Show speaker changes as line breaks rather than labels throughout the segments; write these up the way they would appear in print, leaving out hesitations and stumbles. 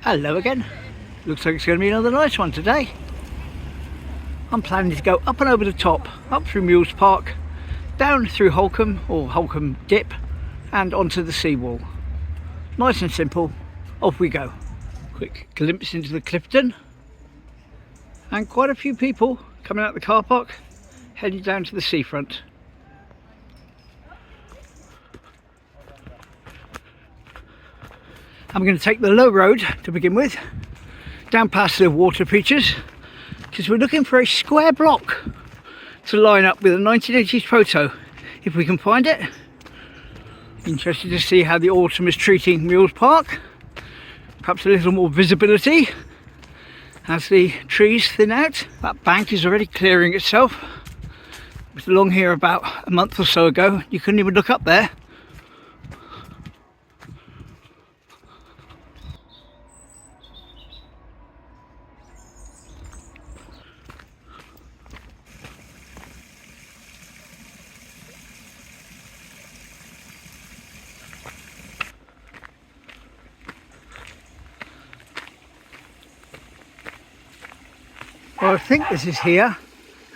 Hello again. Looks like it's going to be another nice one today. I'm planning to go up and over the top, up through Mules Park, down through Holcombe or Holcombe Dip and onto the Seawall. Nice and simple, off we go. Quick glimpse into the Clifton and quite a few people coming out the car park heading down to the seafront. I'm going to take the low road to begin with, down past the water features, because we're looking for a square block to line up with a 1980s photo, if we can find it. Interested to see how the autumn is treating Mules Park. Perhaps a little more visibility as the trees thin out. That bank is already clearing itself. I was along here about a month or so ago. You couldn't even look up there. Well, I think this is here,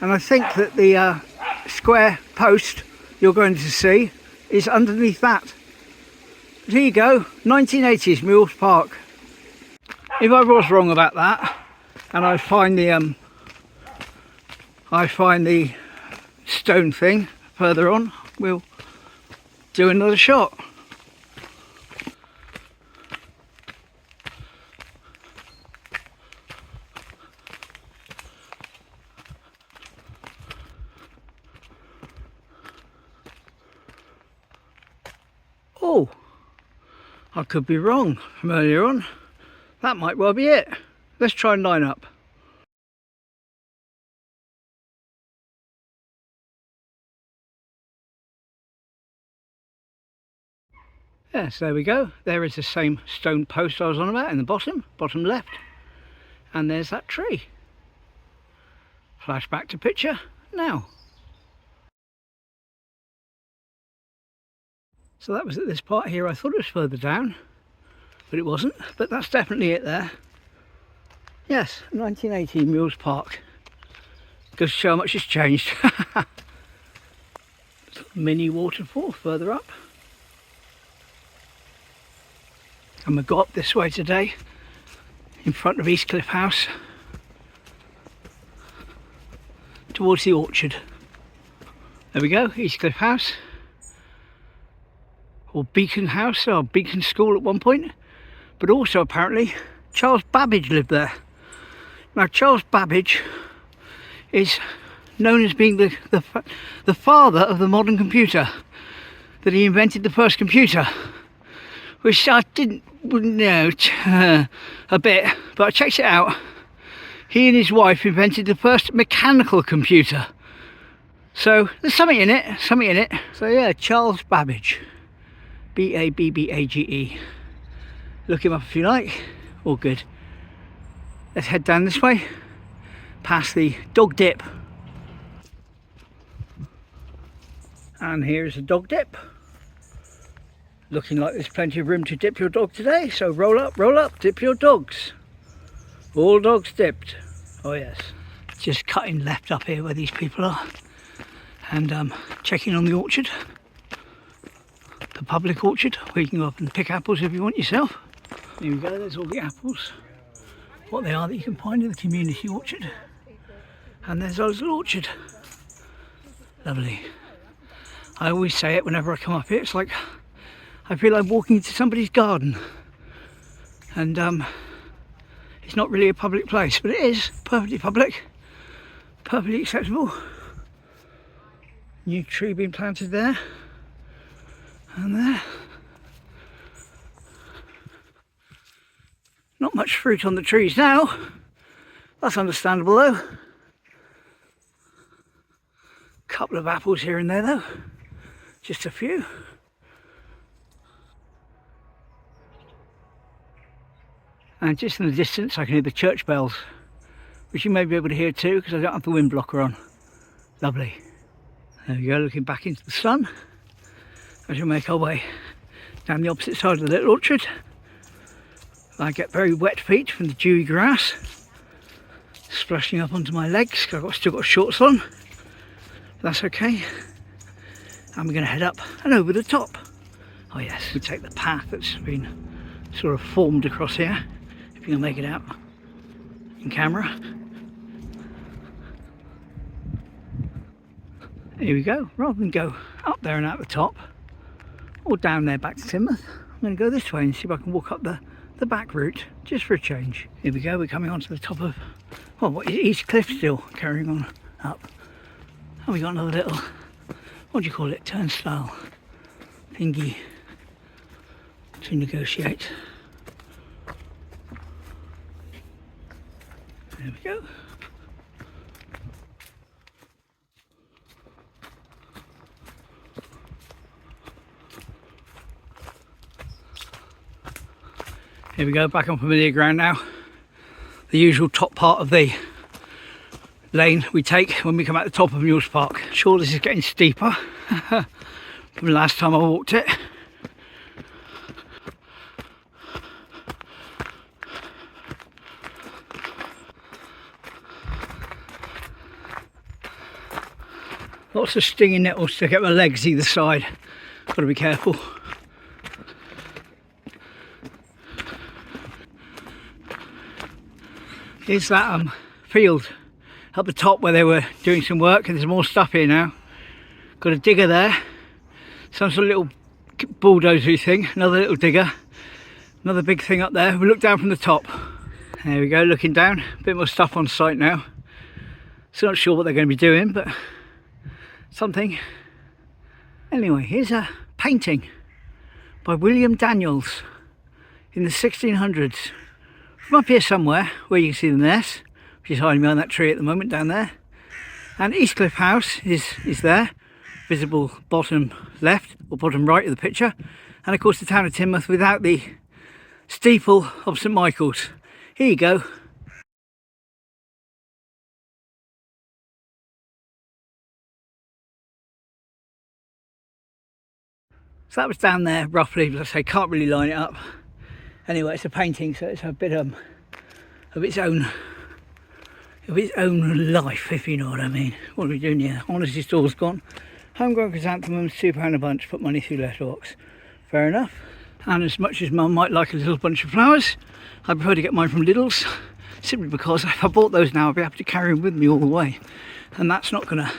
and I think that the square post you're going to see is underneath that. But here you go, 1980s Mules Park. If I was wrong about that, and I find the stone thing further on, we'll do another shot. Oh, I could be wrong from earlier on. That might well be it. Let's try and line up. Yes, there we go. There is the same stone post I was on about in the bottom left. And there's that tree. Flash back to picture now. So that was at this part here. I thought it was further down, but it wasn't. But that's definitely it there. Yes, 1980 Mules Park. Goes to show how much it's changed. Mini waterfall further up. And we'll go up this way today, in front of Eastcliff House, towards the orchard. There we go, Eastcliff House. Or Beacon House, or Beacon School at one point, but also apparently Charles Babbage lived there. Now Charles Babbage is known as being the father of the modern computer, that he invented the first computer, which I wouldn't know a bit, but I checked it out. He and his wife invented the first mechanical computer, so there's something in it. So yeah, Charles Babbage. B-A-B-B-A-G-E. Look him up if you like. All good. Let's head down this way, past the dog dip. And here's the dog dip. Looking like there's plenty of room to dip your dog today, so roll up, dip your dogs. All dogs dipped. Oh yes. Just cutting left up here where these people are, and checking on the orchard. The public orchard, where you can go up and pick apples if you want yourself. Here we go, there's all the apples, what they are that you can find in the community orchard. And there's our little orchard. Lovely. I always say it whenever I come up here, it's like I feel like walking into somebody's garden. And it's not really a public place, but it is perfectly public, perfectly acceptable. New tree being planted there. And there. Not much fruit on the trees now. That's understandable though. Couple of apples here and there though. Just a few. And just in the distance I can hear the church bells, which you may be able to hear too because I don't have the wind blocker on. Lovely. There we go, looking back into the sun as we make our way down the opposite side of the little orchard. I get very wet feet from the dewy grass splashing up onto my legs because I've still got shorts on. That's okay. And we're going to head up and over the top. Oh yes, we take the path that's been sort of formed across here, if you can make it out in camera. Here we go. Rather than go up there and out the top or down there back to Teignmouth, I'm going to go this way and see if I can walk up the back route just for a change. Here we go. We're coming onto the top of, well, what is Eastcliff, still carrying on up. And we got another little, what do you call it, turnstile thingy to negotiate. There we go. Here we go, back on familiar ground now. The usual top part of the lane we take when we come out the top of Mules Park. Sure, this is getting steeper from the last time I walked it. Lots of stinging nettles to get my legs either side. Got to be careful. Here's that field up the top where they were doing some work, and there's more stuff here now. Got a digger there, some sort of little bulldozer thing, another little digger, another big thing up there. We look down from the top. There we go, looking down. A bit more stuff on site now. Still not sure what they're going to be doing, but something. Anyway, here's a painting by William Daniels in the 1600s. From up here somewhere where you can see the nest, which is hiding behind that tree at the moment down there. And Eastcliff House is there, visible bottom left or bottom right of the picture. And of course the town of Teignmouth without the steeple of St Michael's. Here you go. So that was down there roughly, but I say can't really line it up. Anyway, it's a painting, so it's a bit of its own life, if you know what I mean. What are we doing here? Honesty store's gone. Homegrown chrysanthemums, £2 a bunch, put money through letterbox. Fair enough. And as much as Mum might like a little bunch of flowers, I prefer to get mine from Lidl's, simply because if I bought those now, I'd be able to carry them with me all the way. And that's not going to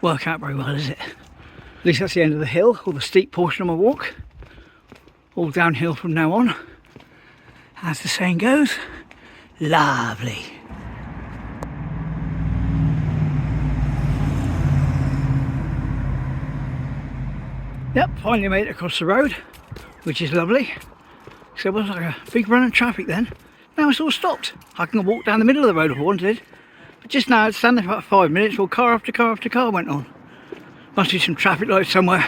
work out very well, is it? At least that's the end of the hill, or the steep portion of my walk. All downhill from now on. As the saying goes, lovely. Yep, finally made it across the road, which is lovely. So it was like a big run of traffic then. Now it's all stopped. I can walk down the middle of the road if I wanted. But just now, I'd stand there for about 5 minutes while car after car after car went on. Must be some traffic lights somewhere,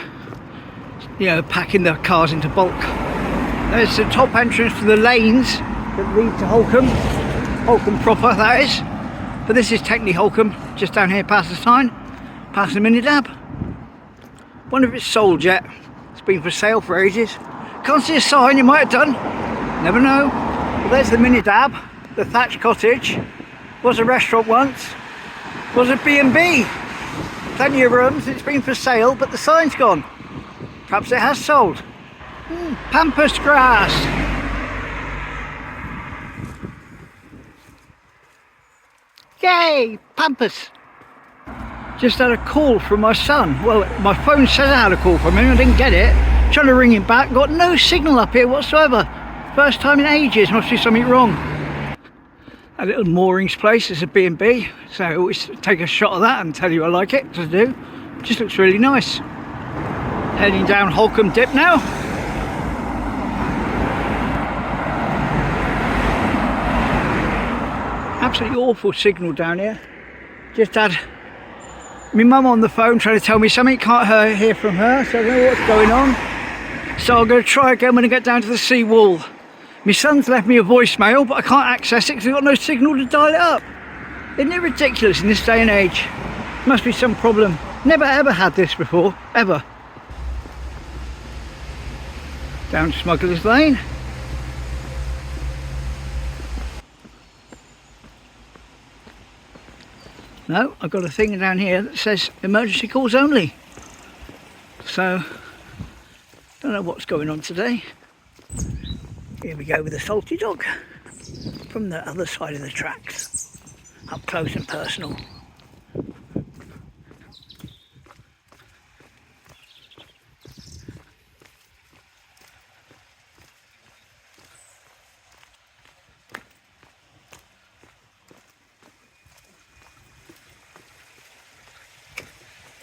you know, packing the cars into bulk. There's the top entrance to the lanes that lead to Holcombe. Holcombe proper, that is. But this is technically Holcombe, just down here past the sign, past the mini dab. Wonder if it's sold yet. It's been for sale for ages. Can't see a sign, you might have done. Never know. Well, there's the mini dab, the thatched cottage. Was a restaurant once. Was a B&B. Plenty of rooms, it's been for sale, but the sign's gone. Perhaps it has sold. Pampas grass. Yay, pampas. Just had a call from my son. Well, my phone said I had a call from him, I didn't get it. Trying to ring him back, got no signal up here whatsoever. First time in ages, must be something wrong. A little moorings place, it's a B&B, so I always take a shot of that and tell you I like it, to do. Just looks really nice. Heading down Holcombe Dip now. Absolutely awful signal down here. Just had my mum on the phone trying to tell me something, can't hear from her, so I don't know what's going on. So I'm going to try again when I get down to the Seawall. My son's left me a voicemail, but I can't access it because I've got no signal to dial it up. Isn't it ridiculous in this day and age? Must be some problem. Never ever had this before, ever. Down Smugglers Lane. No, I've got a thing down here that says emergency calls only. So, don't know what's going on today. Here we go with a salty dog from the other side of the tracks, up close and personal.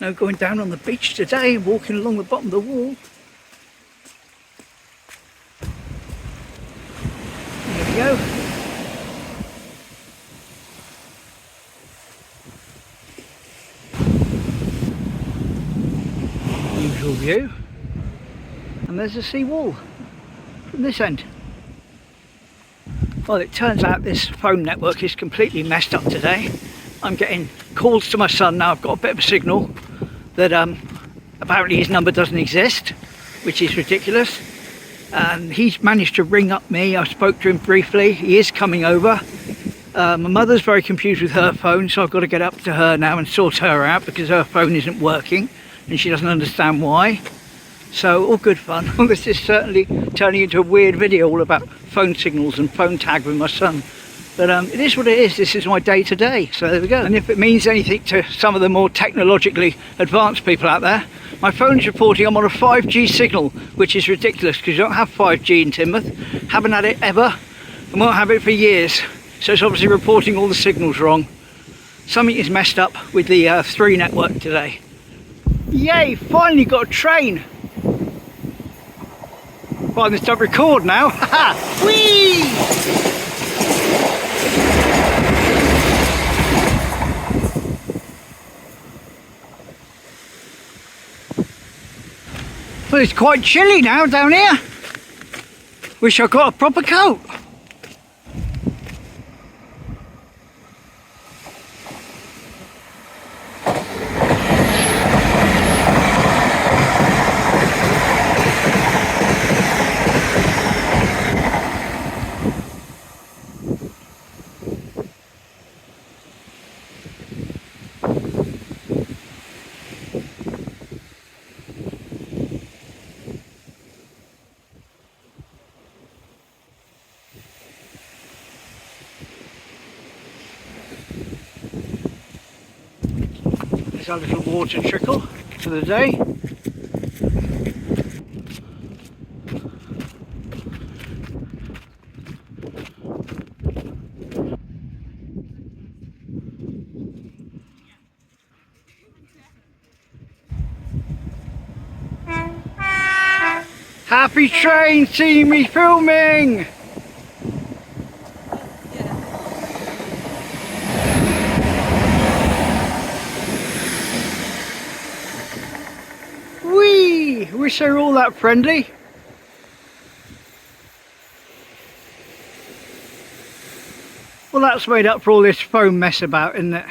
No going down on the beach today, walking along the bottom of the wall. There we go. Usual view. And there's the seawall from this end. Well, it turns out this phone network is completely messed up today. I'm getting calls to my son now. I've got a bit of a signal that apparently his number doesn't exist, which is ridiculous. And he's managed to ring up me. I spoke to him briefly. He is coming over. My mother's very confused with her phone, so I've got to get up to her now and sort her out because her phone isn't working and she doesn't understand why. So all good fun. Well, this is certainly turning into a weird video all about phone signals and phone tag with my son. But it is what it is. This is my day to day. So there we go. And if it means anything to some of the more technologically advanced people out there, my phone's reporting I'm on a 5G signal, which is ridiculous because you don't have 5G in Teignmouth. Haven't had it ever and won't have it for years. So it's obviously reporting all the signals wrong. Something is messed up with the 3 network today. Yay, finally got a train. Well, this don't record now. Haha! Whee! Well, it's quite chilly now down here. Wish I got a proper coat. There's our little water trickle for the day. Happy train, see me filming! Whee! Wish they were all that friendly. Well, that's made up for all this foam mess about, isn't it?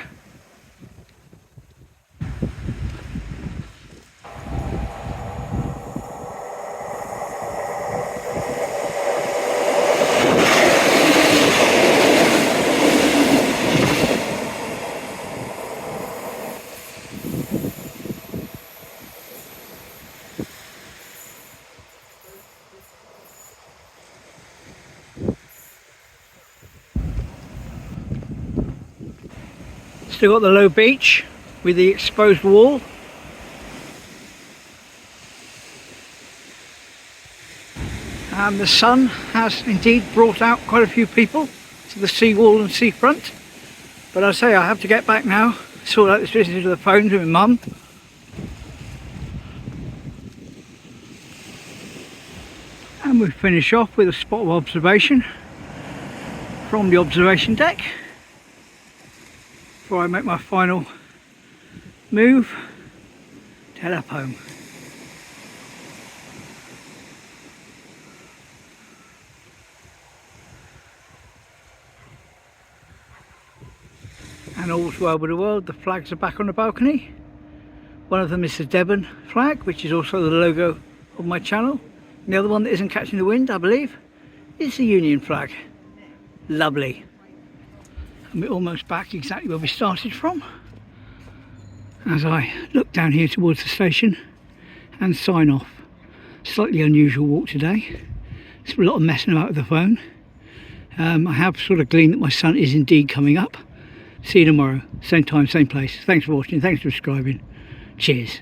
Still got the low beach with the exposed wall. And the sun has indeed brought out quite a few people to the seawall and seafront. But I say I have to get back now, sort out this business with the phone to my mum. And we finish off with a spot of observation from the observation deck before I make my final move to head up home. And all's well with the world. The flags are back on the balcony. One of them is the Devon flag, which is also the logo of my channel. And the other one that isn't catching the wind, I believe, is the Union flag. Lovely. And we're almost back exactly where we started from. as I look down here towards the station and sign off. Slightly unusual walk today. It's a lot of messing about with the phone. I have sort of gleaned that my sun is indeed coming up. See you tomorrow, same time, same place. Thanks for watching, thanks for subscribing. Cheers.